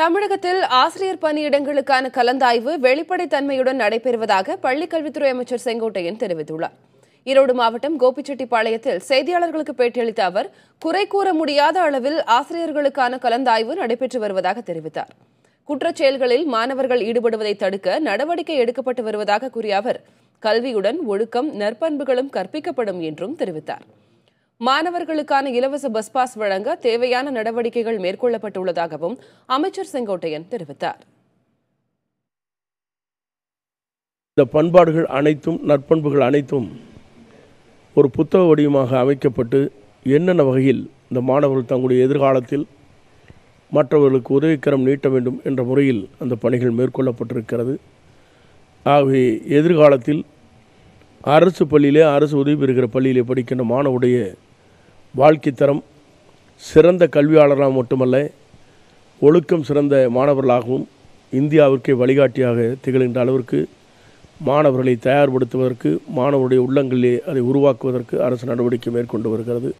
தமிழகத்தில் ஆசிரியர் பணியிடங்களுக்கான கலந்தாய்வு வெளிப்படைத்தன்மையுடன் நடைபெறுவதாக பள்ளிக்கல்வித்துறை அமைச்சர் செங்கோட்டையன் தெரிவித்துள்ளார். ஈரோடு மாவட்டம் கோபிச்செட்டிப்பாளையத்தில் செய்தியாளர்களுக்கு பேட்டியளித்த அவர், குறை கூற முடியாத அளவில் ஆசிரியர்களுக்கான கலந்தாய்வு நடைபெற்று வருவதாக தெரிவித்தார். குற்றச்செயல்களில் மாணவர்கள் ஈடுபடுவதை தடுக்க நடவடிக்கை எடுக்கப்பட்டு வருவதாக கூறிய அவர், கல்வியுடன் ஒழுக்கம், நற்பண்புகளும் கற்பிக்கப்படும் என்றும் தெரிவித்தார். மாணவர்களுக்கான இலவச பஸ் பாஸ் வழங்க தேவையான நடவடிக்கைகள் மேற்கொள்ளப்பட்டுள்ளதாகவும் அமைச்சர் செங்கோட்டையன் தெரிவித்தார். இந்த பண்பாடுகள் அனைத்தும், நற்பண்புகள் அனைத்தும் ஒரு புத்தக வடிவமாக அமைக்கப்பட்டு என்னென்ன வகையில் இந்த மாணவர்கள் தங்களுடைய எதிர்காலத்தில் மற்றவர்களுக்கு உதவிக்கரம் நீட்ட வேண்டும் என்ற முறையில் அந்த பணிகள் மேற்கொள்ளப்பட்டிருக்கிறது. ஆகவே எதிர்காலத்தில் அரசு பள்ளியிலே, அரசு உதவி பெறுகிற பள்ளியிலே படிக்கின்ற மாணவருடைய வாழ்க்கை தரம் சிறந்த மாணவர்களாக மட்டுமல்ல, ஒழுக்கம் சிறந்த மாணவர்களாகவும் இந்தியாவிற்கே வழிகாட்டியாக திகழ்கின்ற அளவிற்கு மாணவர்களை தயார்படுத்துவதற்கு, மாணவருடைய உள்ளங்களிலே அதை உருவாக்குவதற்கு அரசு நடவடிக்கை மேற்கொண்டு வருகிறது.